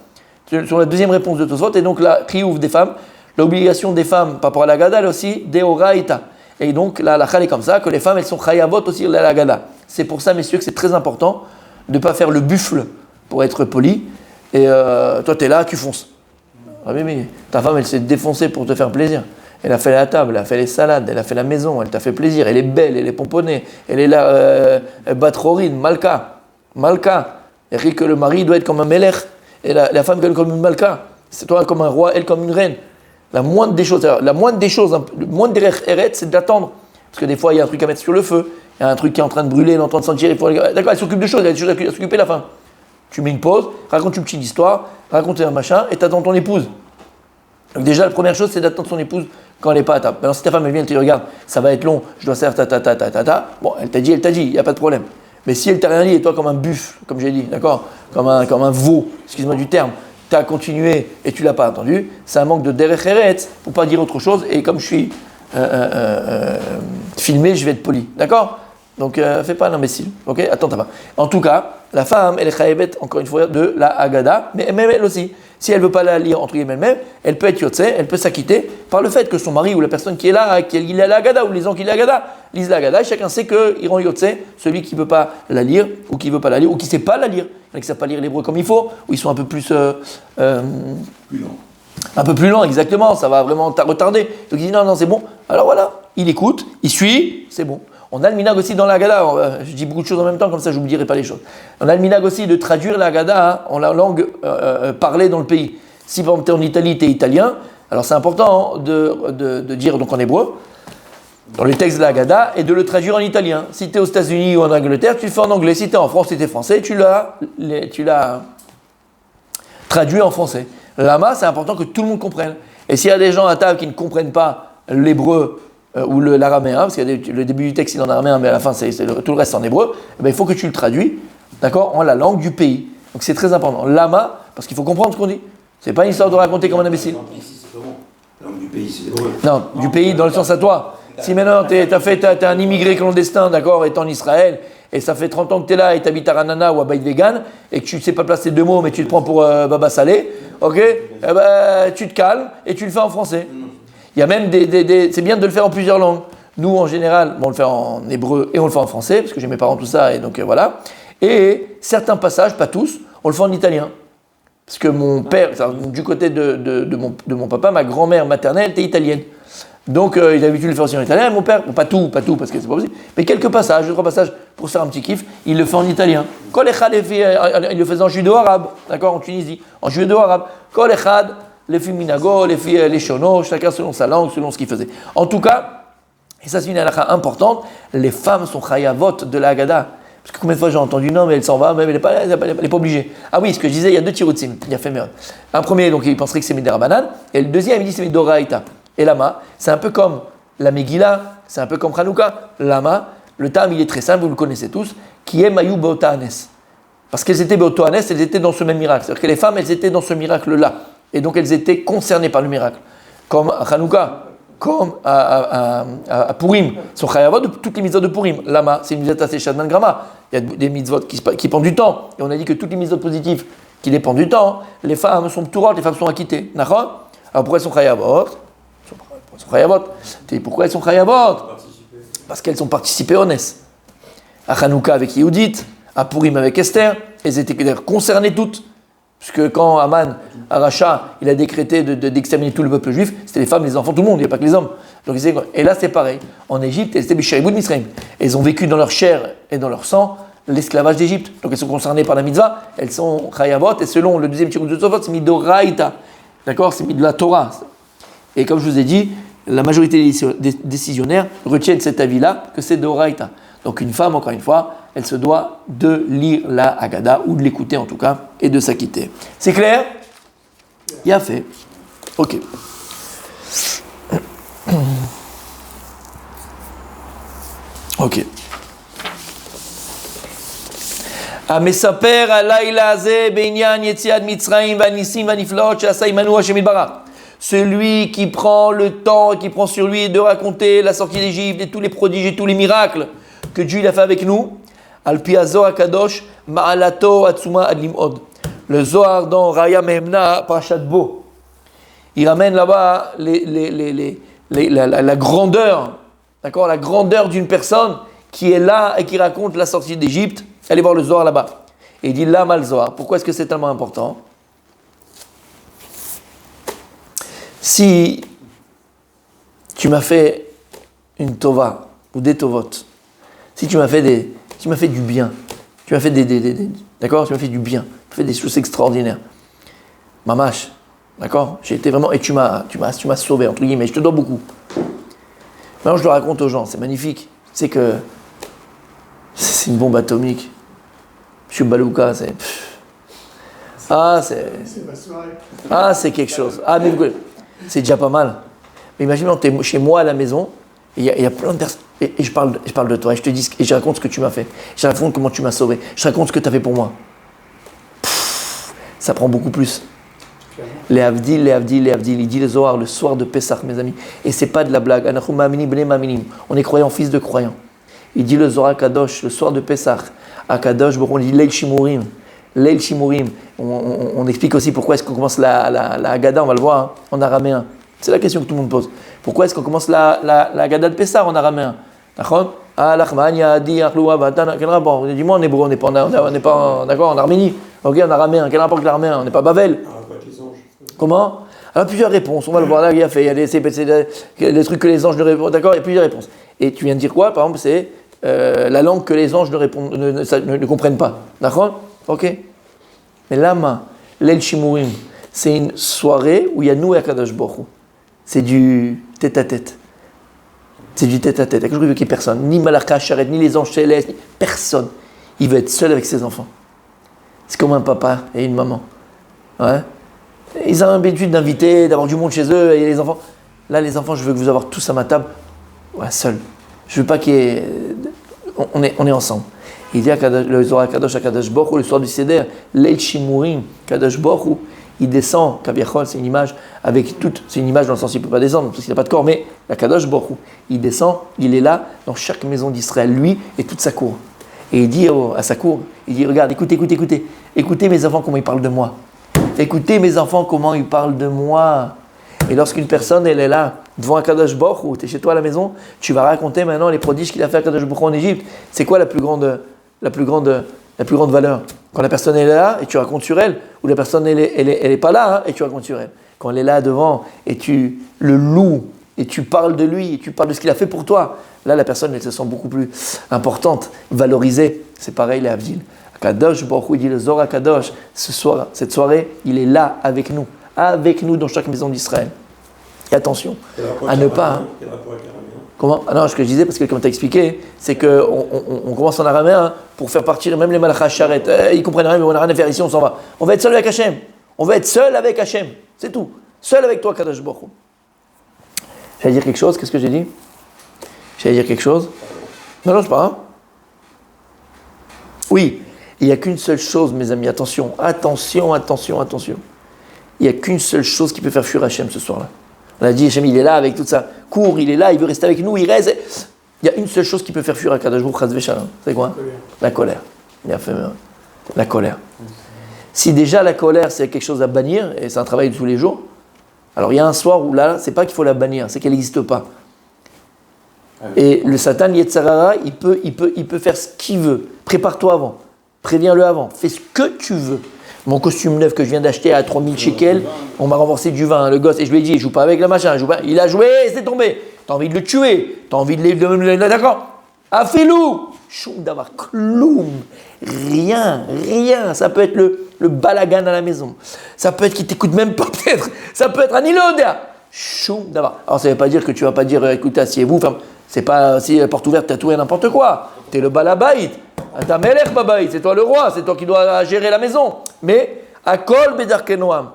Sur la deuxième réponse de Tosfot, et donc la triouf des femmes, l'obligation des femmes par rapport à la Haggadah, elle aussi Deoraïta. Et donc, la halakha est comme ça, que les femmes, elles sont chayavot aussi la Haggadah. C'est pour ça, messieurs, que c'est très important de ne pas faire le buffle, pour être poli. Et toi, tu es là, tu fonces. Ah, mais ta femme, elle s'est défoncée pour te faire plaisir. Elle a fait la table, elle a fait les salades, elle a fait la maison, elle t'a fait plaisir. Elle est belle, elle est pomponnée, elle est là, batrorine, malka. Et que le mari doit être comme un melech, et la femme comme une malka. C'est toi comme un roi, elle comme une reine. La moindre des choses, le moindre des eretz, c'est d'attendre. Parce que des fois, il y a un truc à mettre sur le feu, il y a un truc qui est en train de brûler, elle est en train de sentir. D'accord, elle s'occupe de choses, elle a des choses à s'occuper la femme. Tu mets une pause, raconte une petite histoire, raconte un machin, et t'attends ton épouse. Donc, déjà, la première chose, c'est d'attendre son épouse quand elle n'est pas à table. Maintenant, si ta femme, elle vient, elle te dit, regarde, ça va être long, je dois faire ta. Bon, elle t'a dit, il n'y a pas de problème. Mais si elle t'a rien dit, et toi, comme un buffle, comme j'ai dit, d'accord, comme un veau, excuse-moi du terme, tu as continué et tu ne l'as pas entendu, c'est un manque de derech eretz pour ne pas dire autre chose. Et comme je suis filmé, je vais être poli. D'accord? Donc, fais pas un imbécile. Ok? Attends, t'as pas. En tout cas, la femme, elle est chayavet, encore une fois, de la Haggadah, mais même elle aussi. Si elle ne veut pas la lire entre guillemets elle-même, elle peut être yotze, elle peut s'acquitter par le fait que son mari ou la personne qui est là, qui lit la Haggadah, ou les gens qui lisent la Haggadah, lisent la Haggadah, et chacun sait qu'il rend yotze celui qui ne peut pas la lire, ou qui ne veut pas la lire, ou qui ne sait pas la lire. Il y en a qui ne savent pas lire l'hébreu comme il faut, ou ils sont un peu plus. Plus lent. Un peu plus lent, exactement, ça va vraiment retarder. Donc il dit non, c'est bon. Alors voilà, il écoute, il suit, c'est bon. On a le minag aussi dans la Haggadah, je dis beaucoup de choses en même temps, comme ça je n'oublierai pas les choses. On a le minag aussi de traduire la Haggadah en la langue parlée dans le pays. Si par exemple tu es en Italie, tu es italien, alors c'est important de dire donc en hébreu, dans le texte de la Haggadah, et de le traduire en italien. Si tu es aux États-Unis ou en Angleterre, tu le fais en anglais. Si tu es en France, si tu es français, tu l'as traduit en français. Lama, c'est important que tout le monde comprenne. Et s'il y a des gens à table qui ne comprennent pas l'hébreu, ou l'araméen, parce que le début du texte il est en araméen, mais à la fin tout le reste en hébreu, eh bien, il faut que tu le traduis, d'accord, en la langue du pays. Donc c'est très important. Lama, parce qu'il faut comprendre ce qu'on dit. C'est pas une histoire de raconter comme un imbécile. La langue du pays, c'est l'hébreu. Non, du pays dans le sens à toi. Si maintenant t'es un immigré clandestin, d'accord, et t'es en Israël, et ça fait 30 ans que tu es là et tu habites à Ranana ou à Baït Vegan, et que tu ne sais pas placer deux mots, mais tu te prends pour Baba Salé, ok, eh ben, tu te calmes et tu le fais en français. Il y a même c'est bien de le faire en plusieurs langues. Nous, en général, on le fait en hébreu et on le fait en français, parce que j'ai mes parents, tout ça, et donc voilà. Et certains passages, pas tous, on le fait en italien. Parce que mon père, du côté de mon papa, ma grand-mère maternelle était italienne. Donc il avait l'habitude de le faire aussi en italien. Mon père, bon, pas tout, parce que c'est pas possible, mais quelques passages, 2-3 passages pour se faire un petit kiff, il le fait en italien. Kol echad il le faisait en judéo-arabe, d'accord, en Tunisie, en judéo-arabe. Kol echad, les filles minago, les shono, chacun selon sa langue, selon ce qu'il faisait. En tout cas, et ça c'est une halakha importante, les femmes sont chayavot de la Haggadah. Parce que combien de fois j'ai entendu, non mais elle s'en va, mais elle n'est pas obligée. Ah oui, ce que je disais, il y a 2 tiroutzim, il y a fait mieux. Un premier, donc il penserait que c'est Midarabanan, et le deuxième, il dit c'est Midoraïta. Et Lama, c'est un peu comme la Megillah, c'est un peu comme Hanouka. Lama, le tam il est très simple, vous le connaissez tous, qui est Mayou Beotahanes. Parce qu'elles étaient Beotahanes, elles étaient dans ce même miracle. C'est-à-dire que les femmes, elles étaient dans ce miracle-là. Et donc elles étaient concernées par le miracle. Comme à Hanouka, comme à Purim, sont chayavot de toutes les mitzvot de Purim. Lama, c'est une mitzvot assez shadman grama. Il y a des mitzvot qui prennent du temps. Et on a dit que toutes les mitzvot positives qui dépendent du temps, les femmes sont pturat, les femmes sont acquittées. D'accord? Alors pourquoi elles sont chayavot? Pourquoi elles sont chayavot? Parce qu'elles ont participé au Nes. À Hanouka avec Yehudit, à Purim avec Esther, elles étaient concernées toutes. Puisque quand Aman, Aracha, il a décrété d'exterminer tout le peuple juif, c'était les femmes, les enfants, tout le monde, il n'y a pas que les hommes. Donc, et là, c'est pareil. En Égypte, elles étaient Bishayboud Misraim. Elles ont vécu dans leur chair et dans leur sang l'esclavage d'Égypte. Donc, elles sont concernées par la mitzvah, elles sont chayavot, et selon le deuxième tirout de Sofot, c'est midoraïta. D'accord? C'est de la Torah. Et comme je vous ai dit, la majorité des décisionnaires retiennent cet avis-là, que c'est doraïta. Donc, une femme, encore une fois, elle se doit de lire la Haggadah, ou de l'écouter en tout cas, et de s'acquitter. C'est clair? Il a fait. Ok. Ok. המספר הלילה הזה בעניין יציאת מצרים והניסים והנפלאות שעשה עמנו השם יתברך. Celui qui prend le temps et qui prend sur lui de raconter la sortie d'Égypte et tous les prodiges et tous les miracles que Dieu a fait avec nous. Al-Pi Zohar Kadosh, Ma'alato Atsuma Adlimod. Le Zohar dans Raya Mehemna, Parashat Bo. Il ramène là-bas la grandeur, d'accord, la grandeur d'une personne qui est là et qui raconte la sortie d'Égypte. Allez voir le Zohar là-bas. Et il dit là, mal Zohar. Pourquoi est-ce que c'est tellement important? Si tu m'as fait une tova ou des tovot, si tu m'as fait du bien, tu m'as fait d'accord, tu m'as fait du bien, tu m'as fait des choses extraordinaires. Mamash, d'accord, j'ai été vraiment, et tu m'as sauvé entre guillemets, je te dois beaucoup. Maintenant je le raconte aux gens, c'est magnifique. Tu sais que c'est une bombe atomique. Je suis Balouka, c'est c'est quelque chose. Ah mais c'est déjà pas mal. Mais imagine, tu es chez moi à la maison, et il y a plein de personnes, et je parle de toi, et je te dis, et je raconte ce que tu m'as fait, je raconte comment tu m'as sauvé, je raconte ce que tu as fait pour moi. Ça prend beaucoup plus. Les Avdil, il dit le Zohar le soir de Pessah, mes amis. Et c'est pas de la blague. On est croyants, fils de croyants. Il dit le Zohar Kadosh, le soir de Pessah, à Kadosh, on dit Leil Shimurim. Leil Shimurim. On explique aussi pourquoi est-ce qu'on commence la Haggadah, on va le voir, hein, en araméen. C'est la question que tout le monde pose. Pourquoi est-ce qu'on commence la Haggadah de Pessah en araméen? D'accord? Dis-moi en hébreu, on n'est pas d'accord, en Arménie. Ok, en araméen. Quel rapport avec l'araméen? On n'est pas Babel. Comment? Alors, plusieurs réponses. On va le voir là, il y a des trucs que les anges ne répondent. D'accord? Il y a plusieurs réponses. Et tu viens de dire quoi? Par exemple, c'est la langue que les anges ne comprennent pas. D'accord? Ok. Mais lama, l'El Shimurim, c'est une soirée où il y a nous et Akadosh Baruch Hu. C'est du tête-à-tête. C'est du tête-à-tête. Il n'y a personne. Ni Malaka Sharet, ni les anges célestes, personne. Il veut être seul avec ses enfants. C'est comme un papa et une maman. Ouais. Ils ont l'habitude d'inviter, d'avoir du monde chez eux, et les enfants. Là, les enfants, je veux que vous avoir tous à ma table. Ouais, seul. Je veux pas qu'il y ait. On est ensemble. Il dit le Zohar Kadosh à Kadosh Baruch Hu, le soir du Seder, Leil Shimurim, Kadosh Baruch Hu, il descend, Kaviachol, c'est une image, c'est une image dans le sens il ne peut pas descendre, parce qu'il n'a pas de corps, mais la Kadosh Baruch Hu, il descend, il est là, dans chaque maison d'Israël, lui et toute sa cour. Et il dit à sa cour, il dit, regarde, écoutez mes enfants comment ils parlent de moi. Écoutez mes enfants comment ils parlent de moi. Et lorsqu'une personne, elle est là, devant un Kadosh Baruch Hu, tu es chez toi à la maison, tu vas raconter maintenant les prodiges qu'il a fait à Kadosh Baruch Hu en Égypte. C'est quoi la plus grande valeur? Quand la personne elle est là et tu racontes sur elle, ou la personne elle est pas là et tu racontes sur elle. Quand elle est là devant et tu le loues et tu parles de lui, et tu parles de ce qu'il a fait pour toi, là la personne elle se sent beaucoup plus importante, valorisée. C'est pareil les Avdil. Kadosh Baruch Hu, il dit le Zohar Kadosh, cette soirée, il est là avec nous dans chaque maison d'Israël. Et attention à ne pas... Comment? Ah non, ce que je disais, parce que comme tu as expliqué, c'est qu'on commence en araméen pour faire partir même les malachas charret. Ils comprennent rien, mais on n'a rien à faire ici, on s'en va. On va être seul avec Hachem. On va être seul avec Hachem. C'est tout. Seul avec toi, Kadosh Baruch Hu. J'allais dire quelque chose, qu'est-ce que j'ai dit? J'allais dire quelque chose? Non, je sais pas. Hein? Oui, il n'y a qu'une seule chose, mes amis, attention. Il n'y a qu'une seule chose qui peut faire fuir Hachem ce soir-là. On a dit, Hachem, il est là avec toute sa cour, il est là, il veut rester avec nous, il reste. Il y a une seule chose qui peut faire fuir Akadosh Baruch Hu, Chas v'Shalom. C'est quoi? La colère. Il a fait la colère. Si déjà la colère, c'est quelque chose à bannir, et c'est un travail de tous les jours, alors il y a un soir où là, c'est pas qu'il faut la bannir, c'est qu'elle n'existe pas. Et le Satan, Yetzarara, il peut faire ce qu'il veut. Prépare-toi avant. Préviens-le avant. Fais ce que tu veux. Mon costume neuf que je viens d'acheter à 3000 shekels, on m'a renversé du vin, le gosse, et je lui ai dit, il joue pas avec la machin, il a joué, c'est tombé. T'as envie de le tuer, t'as envie de le... D'accord? Afilou, choum d'avoir kloum, rien. Ça peut être le balagan à la maison. Ça peut être qu'il t'écoute même pas peut-être. Ça peut être un iloda. Choum d'avoir. Alors ça veut pas dire que tu vas pas dire, écoutez, asseyez-vous. C'est pas si la porte ouverte, t'as tout et n'importe quoi. T'es le balabait. T'as melech babaït, c'est toi le roi, c'est toi qui dois gérer la maison. Mais, akol bedarke noam.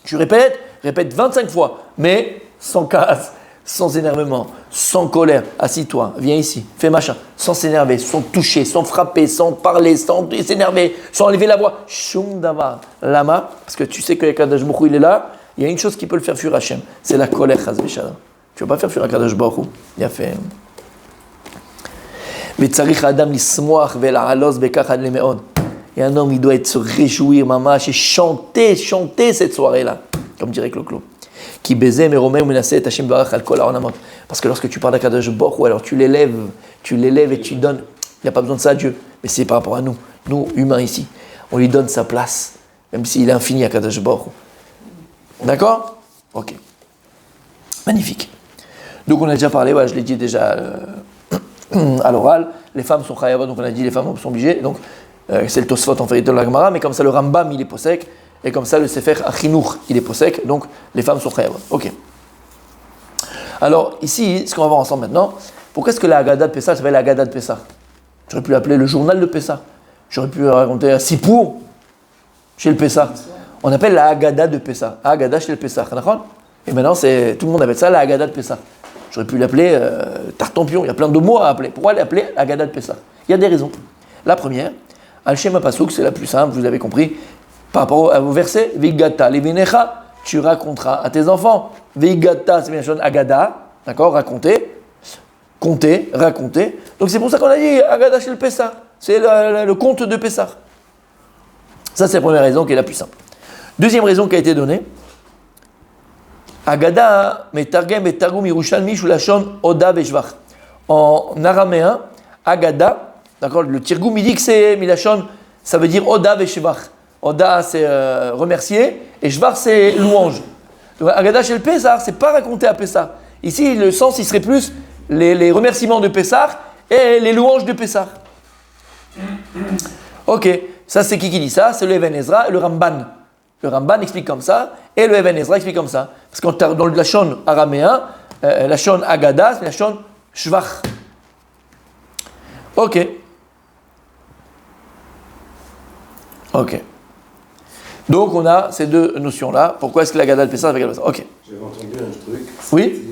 Tu répète 25 fois, mais sans casse, sans énervement, sans colère. Assis-toi, viens ici, fais machin, sans s'énerver, sans toucher, sans frapper, sans parler, sans s'énerver, sans enlever la voix. Shum davar. Lama, parce que tu sais que Kadosh Baruch Hu, il est là, il y a une chose qui peut le faire fuir Hachem, c'est la colère, chas v'shalom. Tu ne vas pas faire fuir Kadosh Baruch Hu. Il a fait... Et un homme, il doit se réjouir, mamash, et chanter cette soirée-là, comme dirait Clo-Clo. Parce que lorsque tu parles d'Akadosh Baruch Hu, alors tu l'élèves et tu donnes. Il n'y a pas besoin de ça à Dieu, mais c'est par rapport à nous humains ici. On lui donne sa place, même s'il est infini Akadosh Baruch Hu. D'accord? Ok. Magnifique. Donc on a déjà parlé, je l'ai dit déjà à l'oral, les femmes sont chayavot, donc on a dit les femmes sont obligées, donc c'est le Tosfot en fait de la Gemara, mais comme ça le Rambam il est posek, et comme ça le Sefer Achinour il est posek, donc les femmes sont chayavot. Ok. Alors ici, ce qu'on va voir ensemble maintenant, pourquoi est-ce que la Haggadah de Pessah s'appelle la Haggadah de Pessah? J'aurais pu l'appeler le journal de Pessah, j'aurais pu raconter un Sipour chez le Pessah. On appelle la Haggadah de Pessah, Haggadah chez le Pessah, et maintenant tout le monde appelle ça la Haggadah de Pessah. J'aurais pu l'appeler Tartampion, il y a plein de mots à appeler. Pourquoi l'appeler Haggadah de Pessah? Il y a des raisons. La première, Al-Shema Pasuk, c'est la plus simple, vous avez compris, par rapport au verset, Vigata levinecha, tu raconteras à tes enfants. Vigata, c'est bien chose, Haggadah, d'accord, raconter, compter, raconter. Donc c'est pour ça qu'on a dit Haggadah chez le Pessah, c'est le conte de Pessah. Ça, c'est la première raison qui est la plus simple. Deuxième raison qui a été donnée, Haggadah, metargem et targum Yerushalmi shulashon oda veshvach. En araméen, Haggadah, d'accord, le tirgoum il dit que c'est milashon, ça veut dire oda veshvach. Oda c'est remercier et shvach c'est louange. Donc Haggadah chez le Pessah, c'est pas raconté à Pessah. Ici, le sens il serait plus les remerciements de Pessah et les louanges de Pessah. Ok, ça c'est qui dit ça? C'est le Even Ezra et le Ramban. Le Ramban explique comme ça, et le Even Ezra explique comme ça. Parce que dans le Lachon araméen, Lachon Haggadah, c'est Lachon Shvach. Ok. Donc on a ces deux notions-là. Pourquoi est-ce que l'Haggadah de Pessah avec Haggadah? Ok. J'avais entendu un truc. Oui.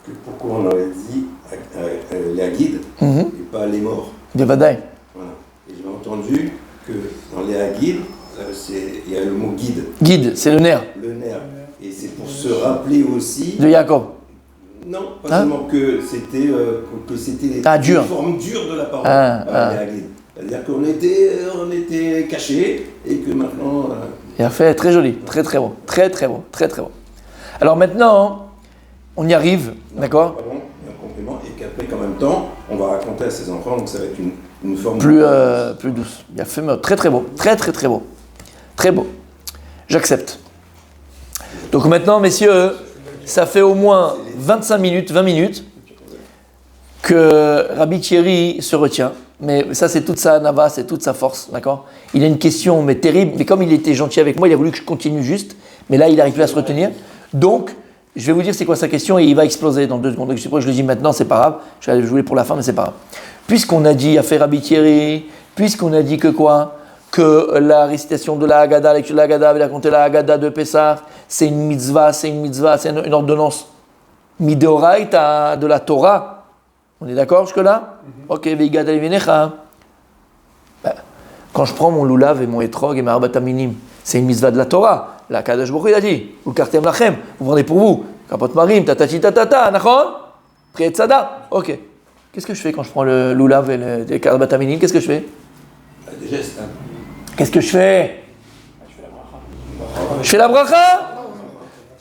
Que pourquoi on aurait dit les Haguides et pas les morts. De Vadaï. Voilà. Et j'ai entendu que dans les Haguides, il y a le mot guide. Guide, c'est le nerf. Le nerf. Et c'est pour se rappeler aussi. De Jacob. Non, pas seulement que c'était dur. une forme dure de la parole. Ah. C'est-à-dire qu'on était cachés et que maintenant... Il a fait très joli, très très beau, très très beau, très très beau. Alors maintenant, on y arrive, d'accord? Pardon, il y a un complément, et qu'après qu'en même temps, on va raconter à ses enfants, donc ça va être une forme... Plus douce. Il a fait très très beau, très très très beau. Très beau. J'accepte. Donc maintenant, messieurs, ça fait au moins 25 minutes, 20 minutes que Rabbi Thierry se retient. Mais ça, c'est toute sa nava, c'est toute sa force, d'accord? Il a une question, mais terrible. Mais comme il était gentil avec moi, il a voulu que je continue juste. Mais là, il n'arrive plus à se retenir. Donc, je vais vous dire c'est quoi sa question et il va exploser dans 2 secondes. Donc, je sais pas, je le dis maintenant, c'est pas grave. Je vais jouer pour la fin, mais c'est pas grave. Puisqu'on a dit, a fait Rabbi Thierry, puisqu'on a dit que quoi? Que la récitation de la Haggadah, la lecture de la Haggadah, il a compté la Haggadah de Pessah, c'est une mitzvah, c'est une ordonnance midoraita de la Torah. On est d'accord jusque-là? Ok, veigad alivenecha. Quand je prends mon lulav et mon etrog et ma arbat minim, c'est une mitzvah de la Torah. La Kadosh Baruch Hu, il a dit, ou kartem lachem, vous prenez pour vous, kapot marim, tatati tatata, nachon, priet tzada. Ok. Qu'est-ce que je fais quand je prends le lulav et le arbat minim? Qu'est-ce que je fais? Des gestes, hein. Qu'est-ce que je fais? Je fais la bracha.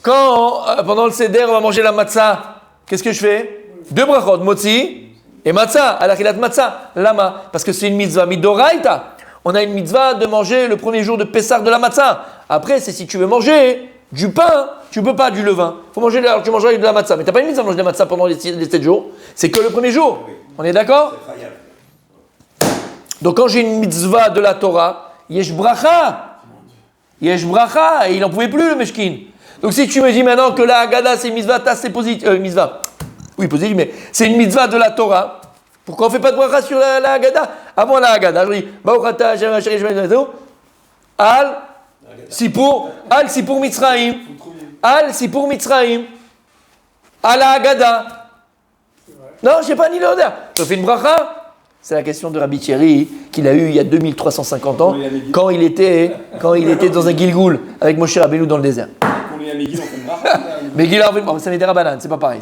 Quand, pendant le seder, on va manger la matzah, qu'est-ce que je fais? 2 brachot, motzi et matzah, alachilat matzah. Lama, parce que c'est une mitzvah midoraita. On a une mitzvah de manger le premier jour de Pessah de la matzah. Après, c'est si tu veux manger du pain, tu peux pas du levain. Faut manger, alors tu mangeras de la matzah. Mais t'as pas une mitzvah de manger de la matzah pendant les 7 jours. C'est que le premier jour. On est d'accord? Donc quand j'ai une mitzvah de la Torah, yesh bracha. Yesh bracha. Et il n'en pouvait plus le meshkin. Donc si tu me dis maintenant que la Haggadah c'est mitzvah, c'est positif. Mitzvah. Oui, positif, mais c'est une mitzvah de la Torah. Pourquoi on ne fait pas de bracha sur la Haggadah? Avant la Haggadah, je dis Baruchata, Al, Sipur Mitzrayim. Al, Sipur Mitzrayim. À la Haggadah. Non, je n'ai pas ni l'odeur. Je fais une bracha. C'est la question de Rabbi Thierry qu'il a eue il y a 2350 ans, quand il était dans un Gilgoul avec Moshe Rabbeinu dans le désert. On est à Megillah, on fait une bracha. Megillah, ça m'est des rabanan, c'est pas pareil.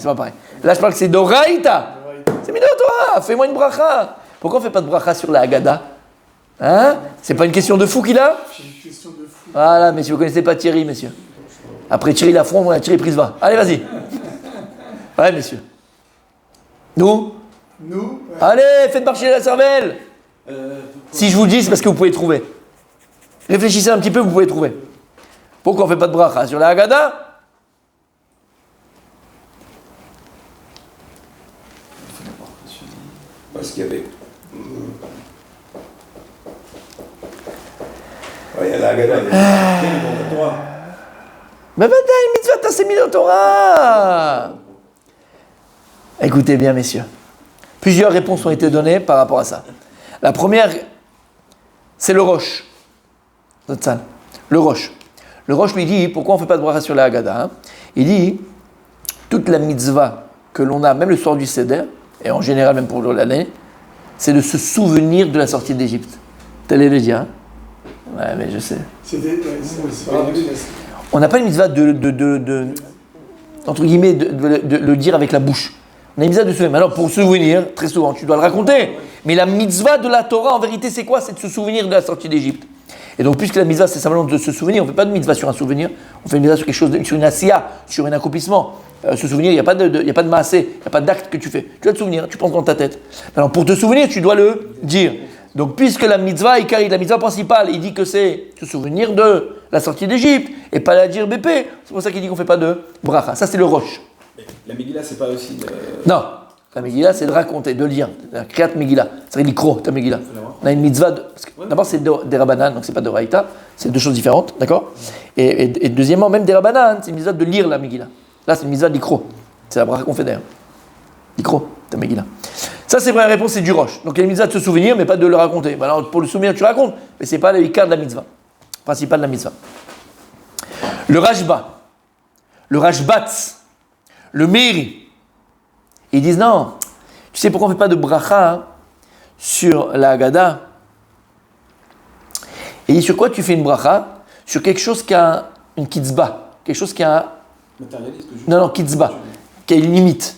Là, je parle que c'est d'Oraïta. C'est mis de Torah, fais-moi une bracha. Pourquoi on ne fait pas de bracha sur la Haggadah? Hein? C'est pas une question de fou qu'il a? C'est une question de fou. Voilà, messieurs, vous ne connaissez pas Thierry, messieurs. Après Thierry Lafronde, on a Thierry Prisva. Allez, vas-y. Ouais, messieurs. Nous? Allez, faites marcher la cervelle. Si je vous le dis, c'est parce que vous pouvez trouver. Réfléchissez un petit peu, vous pouvez trouver. Pourquoi on ne fait pas de bracha sur la Haggadah? Parce qu'il y avait... Il y a la Haggadah, il y a la Torah. Mais maintenant, une mitzvah, c'est mis dans Torah. Écoutez bien, messieurs. Plusieurs réponses ont été données par rapport à ça. La première, c'est le Roche. Le Roche. Le Roche lui dit, pourquoi on ne fait pas de bracha sur la Haggadah, hein? Il dit, toute la mitzvah que l'on a, même le soir du Seder, et en général même pour l'année, c'est de se souvenir de la sortie d'Égypte. T'allais le dire, hein? Ouais, mais je sais. On n'a pas une mitzvah entre guillemets, de le dire avec la bouche. On a une mitzvah de se souvenir. Alors, pour se souvenir, très souvent, tu dois le raconter. Mais la mitzvah de la Torah, en vérité, c'est quoi? C'est de se souvenir de la sortie d'Égypte. Et donc, puisque la mitzvah, c'est simplement de se souvenir, on ne fait pas de mitzvah sur un souvenir, on fait une mitzvah sur quelque chose, sur une asiya, sur un accomplissement. Se souvenir, il n'y a pas de maasé, il n'y a pas d'acte que tu fais. Tu dois te souvenir, tu penses dans ta tête. Alors, pour te souvenir, tu dois le dire. Donc, puisque la mitzvah, la mitzvah principale, il dit que c'est se souvenir de la sortie d'Égypte et pas la dire BP, c'est pour ça qu'il dit qu'on ne fait pas de bracha. Ça, c'est le roche. La Megillah, c'est pas aussi. Non, la Megillah, c'est de raconter, de lire. La Kriyat Megillah, c'est l'ikro, ta Megillah. On a une mitzvah. D'abord, c'est des Rabbanan, donc c'est pas de Raïta, c'est 2 choses différentes, d'accord? Et deuxièmement, même des Rabbanan, c'est une mitzvah de lire la Megillah. Là, c'est une mitzvah d'ikro. C'est la bracha qu'on fait d'ailleurs. L'ikro, ta Megillah. Ça, c'est la première réponse, c'est du roche. Donc, il y a une mitzvah de se souvenir, mais pas de le raconter. Ben alors, pour le souvenir, tu racontes, mais c'est pas le ikar de la mitzvah. Principal de la mitzvah. Le Rashba, le Rashbatz, le Meiri, ils disent non, tu sais pourquoi on ne fait pas de bracha sur la Haggadah? Et il dit sur quoi tu fais une bracha? Sur quelque chose qui a une kitzba, quelque chose qui a... Matérialiste, Non, kitzba. qui a une limite.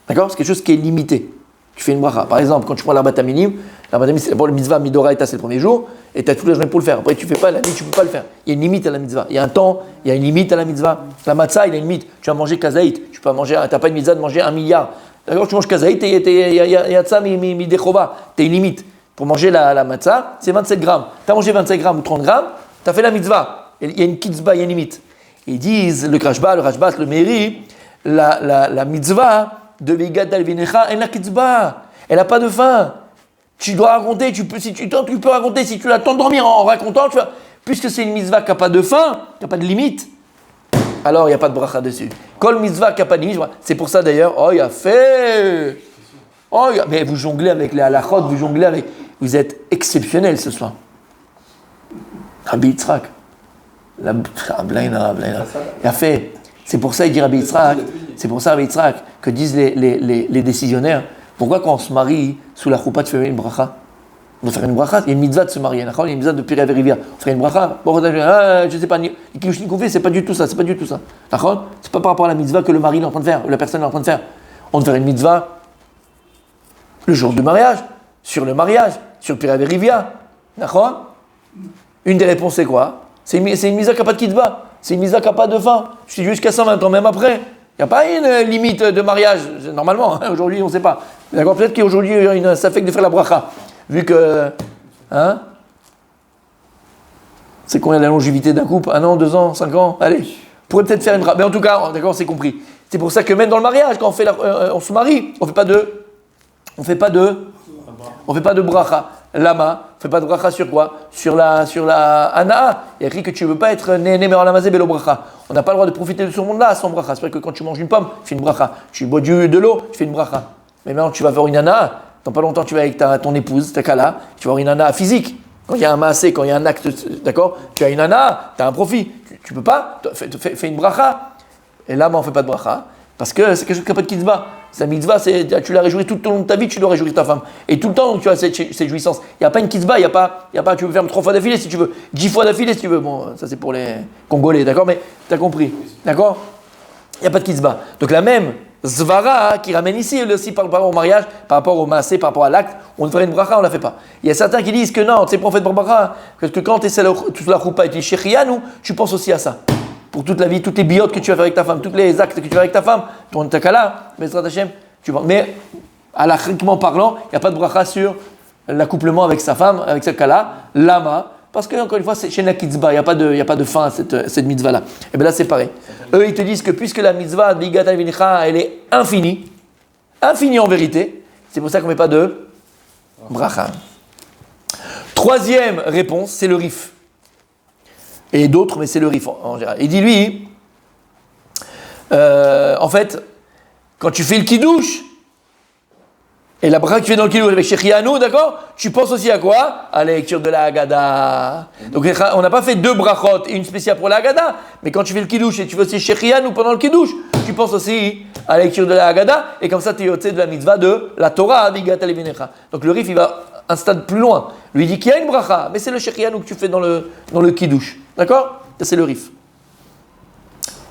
D'accord? C'est quelque chose qui est limité. Tu fais une bracha. Par exemple, quand tu prends l'arbat minim, c'est d'abord le mitzvah midoraita, c'est le premier jour, et tu as toute la journée pour le faire. Après, tu fais pas, la nuit, tu peux pas le faire. Il y a une limite à la mitzvah. Il y a un temps, il y a une limite à la mitzvah. La matzah, il y a une limite. Tu vas manger kazaït. Tu n'as pas une mitzvah de manger 1 milliard. D'accord? Tu manges kazaït, il y a ça, mi dechova. Tu as une limite. Pour manger la matzah, c'est 27 grammes. Tu as mangé 25 grammes ou 30 grammes, tu as fait la mitzvah. Il y a une kitzba, il y a une limite. Ils disent, le Rashbat, le Meiri, la mitzvah de Vegat al-Vinecha, elle n'a kitzba. Elle n'a pas de fin. Tu dois raconter, tu peux raconter, si tu l'attends dormir en racontant, puisque c'est une mitzvah qui n'a pas de fin, qui n'a pas de limite, alors il n'y a pas de bracha dessus. Kol mitzvah qui n'a pas de limite, c'est pour ça d'ailleurs, oh, il a fait. Oh, mais vous jonglez avec les halachot, vous êtes exceptionnel ce soir. Rabbi Yitzhak. Blaina. Il a fait. C'est pour ça, il dit Rabbi Yitzhak, que disent les décisionnaires, pourquoi quand on se marie sous la choupa, tu fais une bracha? On doit faire une bracha, il y a une mitzvah de se marier, il y a une mitzvah de Pirei Verivia. On ferait une bracha. Bon, je sais pas, les kilushin qu'on fait, c'est pas du tout ça. D'accord? C'est pas par rapport à la mitzvah que le mari est en train de faire, ou la personne est en train de faire. On doit faire une mitzvah le jour du mariage, sur le mariage, sur Pirei Verivia. D'accord? Une des réponses, c'est quoi? C'est une mitzvah qui n'a pas de kitzba. C'est une mitzvah qui n'a pas de fin. Je dis jusqu'à 120 ans, même après. Il n'y a pas une limite de mariage, normalement. Aujourd'hui, on ne sait pas. D'accord? Peut-être qu'aujourd'hui, ça fait que de faire la bracha. Vu que. Hein? C'est combien la longévité d'un couple? 1 an, 2 ans, 5 ans? Allez. On pourrait peut-être faire une bracha. Mais en tout cas, d'accord, c'est compris. C'est pour ça que même dans le mariage, quand on se marie, on ne fait pas de bracha. Lama, on ne fait pas de bracha sur quoi? Sur la anaa. Il y a écrit que tu ne veux pas être néné merolamazé belo bracha. On n'a pas le droit de profiter de ce monde-là sans bracha. C'est vrai que quand tu manges une pomme, tu fais une bracha. Tu bois de l'eau, tu fais une bracha. Mais maintenant, tu vas avoir une anaa. Dans pas longtemps, tu vas avec ton épouse, ta kala, tu vas avoir une anaa physique. Quand il y a un maasé, quand il y a un acte, d'accord? Tu as une anaa, tu as un profit. Tu ne peux pas, fais une bracha. Et là, on ne fait pas de bracha. Parce que c'est quelque chose qui n'a pas de kitzba. Sa mitzvah, tu l'as réjoui tout au long de ta vie, tu dois réjouir ta femme. Et tout le temps, tu as cette jouissance. Il n'y a pas une kitzba, il n'y a pas, tu peux faire 3 fois d'affilée si tu veux, 10 fois d'affilée si tu veux. Bon, ça c'est pour les Congolais, d'accord? Mais tu as compris, d'accord? Il n'y a pas de kitzba. Donc la même zvara qui ramène ici, aussi par rapport au mariage, par rapport au maasé, par rapport à l'acte, on ferait une bracha, on ne la fait pas. Il y a certains qui disent que non, c'est prophète bracha, parce que quand tu es toute la choupa et tu es shechianu, tu penses aussi à ça. Pour toute la vie, toutes les biotes que tu vas faire avec ta femme, tous les actes que tu vas avec ta femme, ton takala, Bezrat Hashem, tu vois. Mais, halachiquement parlant, il n'y a pas de bracha sur l'accouplement avec sa femme, avec sa kala, lama, parce que, encore une fois, c'est chez Nakitzba, il n'y a pas de fin à cette mitzvah-là. Et bien là, c'est pareil. Eux, ils te disent que puisque la mitzvah d'Igat al-Vinecha, elle est infinie en vérité, c'est pour ça qu'on ne met pas de bracha. Troisième réponse, c'est le rif. Et d'autres, mais c'est le rif en général. Il dit lui, en fait, quand tu fais le kidouche, et la bracha que tu fais dans le kidouche avec Shechianu, d'accord? Tu penses aussi à quoi? À la lecture de la Haggadah. Donc on n'a pas fait 2 brachot, une spéciale pour la Haggadah, mais quand tu fais le kidouche et tu fais aussi Shechianu pendant le kidouche, tu penses aussi à la lecture de la Haggadah, et comme ça tu es au de la mitzvah de la Torah, Vigat al-Vinecha. Donc le rif, il va un stade plus loin. Lui dit qu'il y a une bracha, mais c'est le Shechianu que tu fais dans le kidouche. D'accord? Ça, c'est le rif.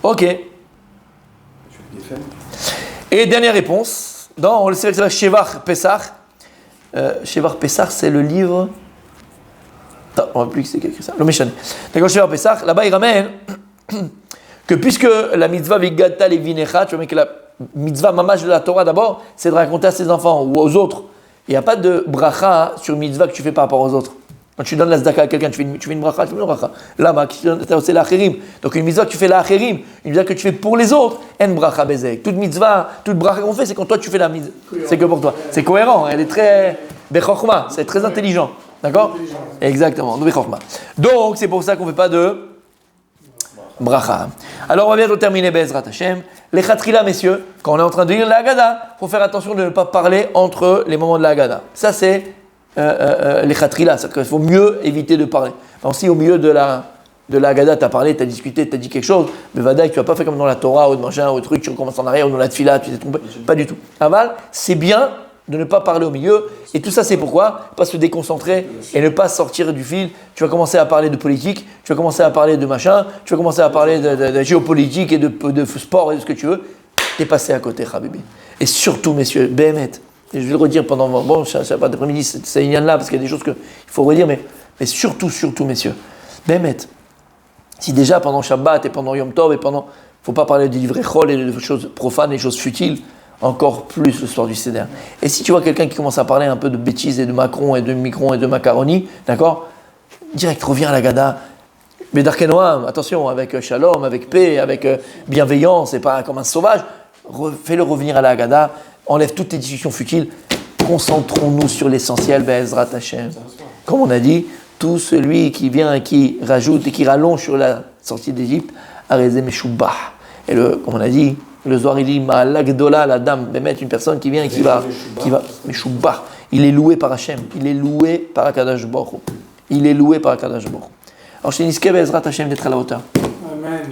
Ok. Et dernière réponse. On le sait que c'est Shevar Pesach. Shevar Pesach, c'est le livre. Non, on ne va plus que c'est écrit ça. Le Méchan. D'accord, Shevar Pesach. Là-bas, il ramène que puisque la mitzvah Vigata Levinecha, tu vois, mais que la mitzvah mamash de la Torah d'abord, c'est de raconter à ses enfants ou aux autres. Il n'y a pas de bracha sur mitzvah que tu fais par rapport aux autres. Quand tu donnes la zdaka à quelqu'un, tu fais une bracha, tu fais une bracha. Là, c'est l'acherim. Donc une mitzvah que tu fais l'acherim, une mitzvah que tu fais pour les autres, en bracha bezek. Toute mitzvah, toute bracha qu'on fait, c'est quand toi tu fais la mitzvah. C'est que pour toi. C'est cohérent, elle est très bechokma, c'est très intelligent. D'accord? Exactement, bechokma. Donc c'est pour ça qu'on ne fait pas de bracha. Alors on va bientôt terminer Bezrat Hashem. Les chatrila, messieurs, quand on est en train de lire la Haggadah, il faut faire attention de ne pas parler entre les moments de la Haggadah. Ça c'est les chatrila, c'est-à-dire qu'il faut mieux éviter de parler. Alors, si au milieu de la Haggadah, tu as parlé, tu as discuté, tu as dit quelque chose, mais vadaï, tu vas pas fait comme dans la Torah ou de machin, ou truc, tu recommences en arrière, ou dans la tfila, tu t'es trompé. Pas du tout. Aval, c'est bien de ne pas parler au milieu, et tout ça c'est pourquoi? Pas se déconcentrer et ne pas sortir du fil. Tu vas commencer à parler de politique, tu vas commencer à parler de machin, tu vas commencer à parler de géopolitique et de sport et de ce que tu veux. t'es passé à côté, Habibi. Et surtout, messieurs, Béhémet, et je vais le redire pendant, bon, ça va pas d'après-midi, c'est là parce qu'il y a des choses qu'il faut redire, mais surtout, messieurs, Béhémet, si déjà pendant Shabbat et pendant Yom Tov et pendant, faut pas parler du livret Chol et des choses profanes, des choses futiles, encore plus le soir du Seder. Et si tu vois quelqu'un qui commence à parler un peu de bêtises et de Macron et de Micron et de macaroni, d'accord, direct, reviens à la Gada. Mais Darkenoam, attention, avec shalom, avec paix, avec bienveillance, et pas comme un sauvage, fais-le revenir à la Haggadah, enlève toutes tes discussions futiles, concentrons-nous sur l'essentiel, Be'ezrat Hashem. Comme on a dit, tout celui qui vient et qui rajoute et qui rallonge sur la sortie d'Égypte, Arezé Meshoubah. Et comme on a dit, le Zohar il dit, Ma'alagdola, la dame, Bémet, une personne qui vient et qui va, Meshoubah. Il est loué par Hashem, il est loué par Akadosh Baruch Hu. Il est loué par Akadosh Baruch Hu. Alors, chez Niske, Be'ezrat Hashem d'être à la hauteur. Amen.